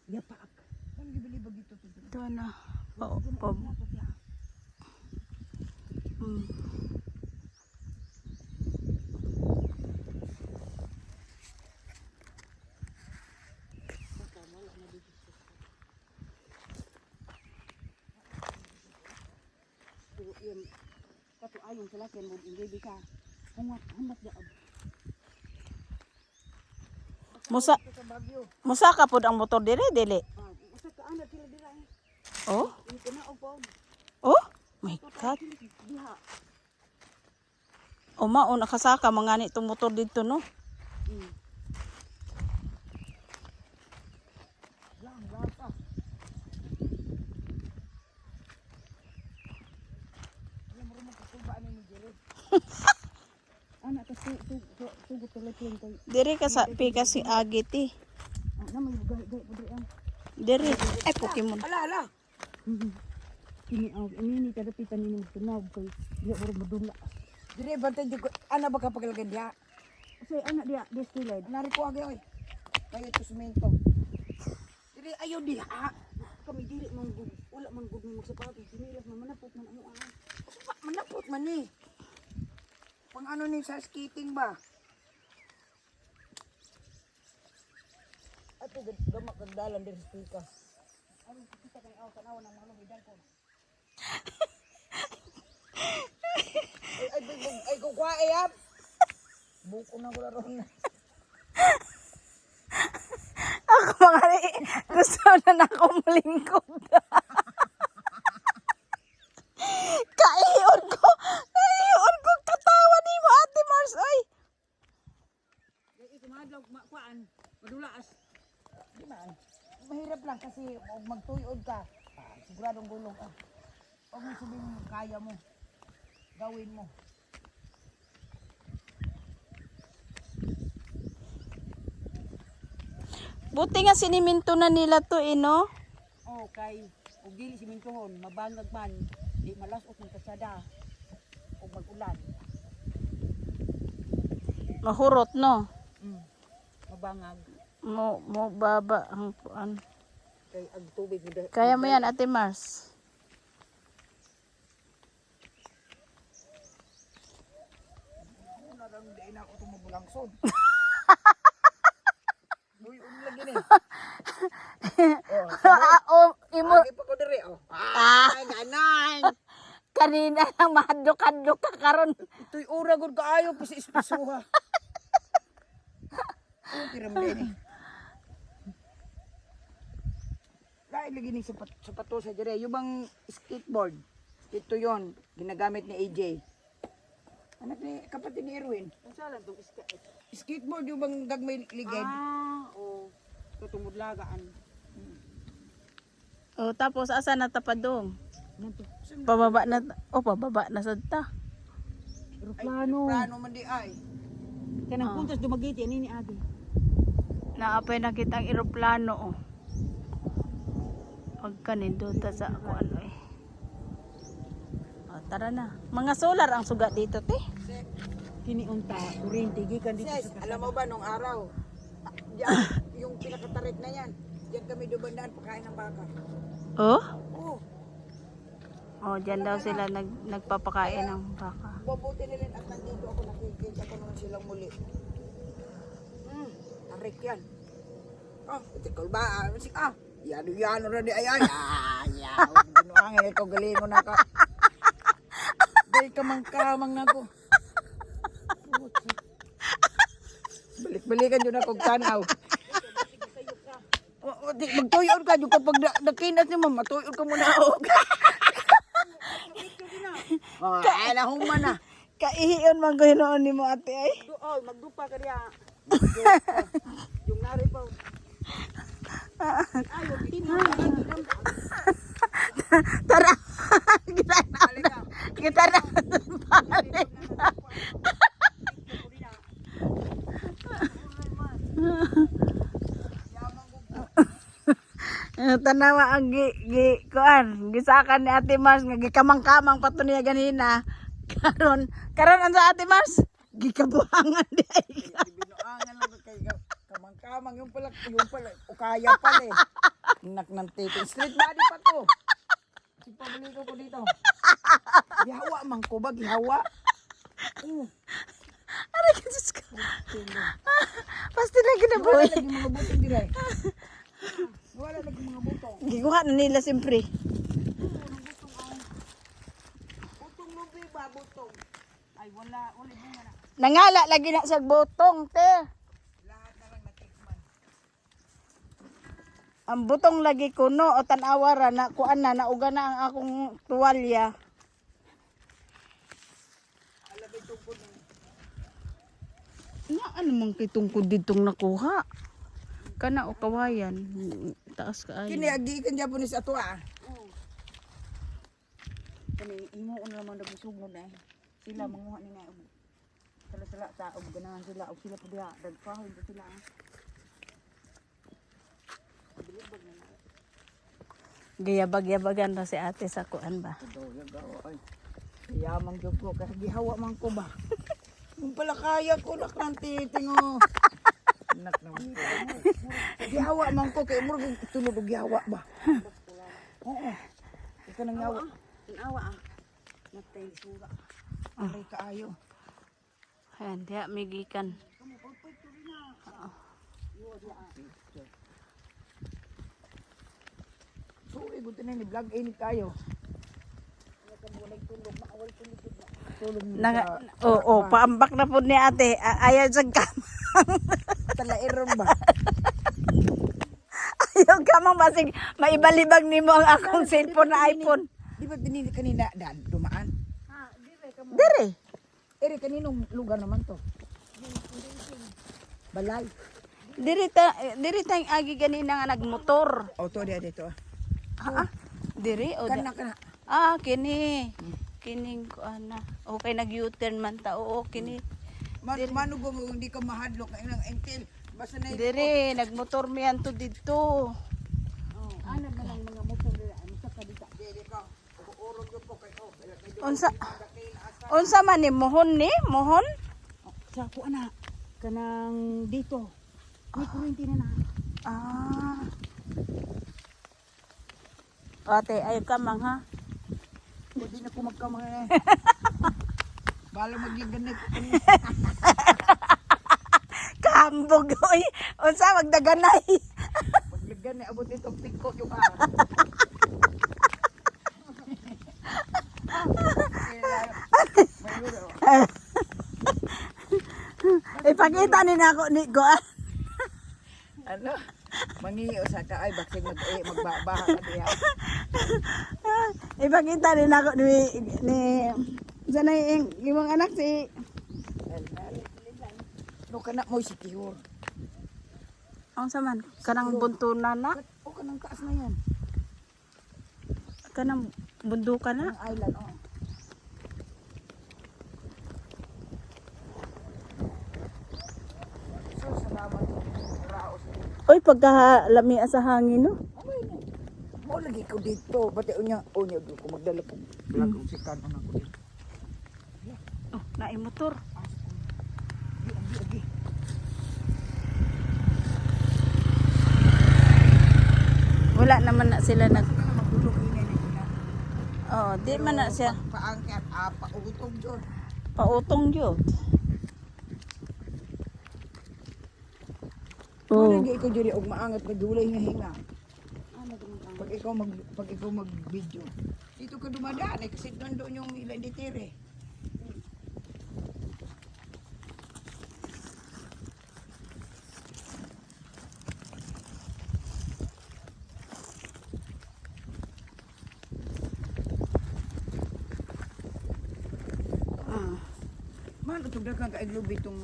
Yapak. Ano gibili ba dito? Ito na. Hmm. Kato ayon sa lakin mo hindi ka. Humat daab. Musa ka pod ang motor dire dili. Usa ka ana sila dira. Oh? Ito na og paon. Oh? My God. Diha. O mao nakasaka mangani itong motor dito no. Lang pa. Alam mo mo kuba ani ni Jerry. Ana kasi tugot tuloy kay. Dire ka sa kasi agit eh. Ana may gay budri ang. Dire. Ay Pokemon. Ala. Ini kada pitan ini magtunaw kay dia baru madula. Dire bantay jud ana ba kapag lagyan dia? Say ana dia distilled. Nari ko agi oy. Kayo to semento. Dire ayo dia. Kami dili man gud wala man gud mo magsapatos dinilas man manapot man amo ah. Manapot man ni. Pang ano ni sa skating ba? Ato gamak kagdalan dir sa pika. Ano kita kay aw tanaw ng mga hidang ko. Ay kung kwa ayap. Buko na ko ron. Ako mangani gusto na ako malingkod. Kaiyon ko katawa ni mo Ate Mars oy. Ito madlaw kuan, madulaas. Di man. Mahirap lang kasi magtuyod ka. Siguradong gulong ka. Huwag mo sabihin mo kaya mo. Gawin mo. Buti nga siniminto na nila to no. Oh, kay ug dili simintohon, mabangag man, di malasot ng kasada. Ug mag-ulan. Mahurot no. Mabangag. Mo baba ang kuan. Kay ang tubig Kaya mo yan Ate Mars. Narang di na ako tumubulangsod. Uy, lagi ni. Oh, imo Agi pa ko diri oh. Ay, ganan. kanina lang mahadlok-hadlok ka karon. Ito'y ura gud kaayo pisi-ispisuha. Oh, tiram din. Dahil lagi ni sapatos sa dire, yung bang skateboard. Ito 'yon, ginagamit ni AJ. Anak ni kapatid ni Erwin. Unsa tong skateboard yung bang gagmay ligid? Oh. Tutungod lagaan. Oh, tapos asa na tapadong? Pababa na sad ta. Plano man di ay. Kanang puntos dumagiti ani ni ate. Naapay na kitang eroplano oh. Pagkanindota sa ako ano eh. Oh, tara na. Mga solar ang suga dito te. Kini unta, kuryente gikan dito sa kasada. Alam mo ba nung araw? Diyan, yung pinakatarik na yan. Diyan kami dubandaan pagkain ng baka. Oh? Oo. Oh, diyan daw sila nagpapakain ng baka. Mabuti nila at nandito ako nakikita ko naman silang muli. Tarik yan. Oh, itikol ba? Yan rin di ay. Yan. Ginuangin ito galing mo na ka. Dahil kamang na ko. Balik-balikan yun ako tanaw. Magtuyon ka yung kapag nakinas niyo mo, matuyon ka muna ako. Ay, nahuman na. Kaihiyon man ko hinoon ni mo ate ay. Oh, magdupa ka niya. Yung nari pa. Ayaw, tinang. Tara. Kita na. Balik. Tanawa ang kuan gisakan ni Ate Mars nga gikamang-kamang pato niya ganina. Karon ang sa Ate Mars gikabuhangan di ay. Binuangan lang kay kamang-kamang yung pala ukaya pala eh. Nak ng tito. Street body pa to. Si pabalik ko dito. Gihawa man ko ba? Gihawa? Aray ka, Diyos ko. Basta na Wala ginaboy. lagi mga butong dire. Wala lagi mga butong. Gikuha na nila siyempre. Butong lubi ba? Butong. Ay wala. Wala bunga na. Nangala lagi na sa butong, te. Lahat na lang natikman. Ang butong lagi kuno o tanawara na kuan na nauga na ang akong tuwalya. Alabay tungkod na. Na ano man kay tungkod ditong nakuha? Kana o kawayan. Taas ka ay. Kini agi kan Japanese ato ah. Kani imo una naman nagsugnod na eh. Sila manguha ni na sala-sala ta og ganahan sila og sila pa diha dagpahoy pa sila. Gayabag-yabagan na si ate sa kuan ba? Yamang jud ko kasi gihawa man ko ba. Kung pala kaya ko nak nang titingo. Nak naman ko. Gihawa man ko kay murag tulog og gihawa ba. Oo. Ikaw nang yawa. Inawa ah. Natay sura. Ay kaayo. Ayan, diha migikan. So, igot na ni vlog ini kayo. Tulog Nanga, paambak na po ni ate. Ayaw sa kamang. talairon ba? Ayaw kamang basig maibalibag nimo ang akong cellphone na iPhone. Di ba dinili kanina daan dumaan? Dire. Ere kaninong lugar naman to? Balay. Diri tayong agi ganina nga nagmotor. O to dia dito. Diri o Kana kana. kini. Kining ko ana. Okay nag U-turn man ta. Oo, kini. Mano go hindi ka mahadlok na ilang entil. Basta na Diri nagmotor miyan to dito. ano man ang mga motor nila ano sa kadita. Dili ka. Urog yo po kay Unsa man ni mohon ni? Mohon? Sa ko ana kanang dito. May kuryente na na. Ah. Ate, ay kamang ha. Hindi na ko magkamang na. Bala magiganit. Kambog oy. Unsa magdaganay? Maglagyan na abot itong tikot yung Ipakita ni nako ni Goan. ano? Mangiyo sa kaay baksig magbabaha ka diha. Ipakita ni nako ni sanay imong anak si No kana mo si Kihor. ang saman kanang buntunan na O kanang taas na yan. kanang bundukan na. Ang island oh. So salamat raos. Oy pagkalami sa hangin no. Okay na. Mo lagi ko dito. Pati unya ko magdala ko. Vlog ko si kanon ako dito. Oh, naay motor. Agi. Wala naman na sila nag Kana magdulog ina ni na. Oh, di man na siya Paangkat pautog jud. pautong gyud. Oh. Oh. Lagi ko jud og maangat magdulay nga hinga. Pag ikaw mag video. Dito ka dumadaan kasi nandoon yung ilan ditire. Man utog daghang kaiglob itong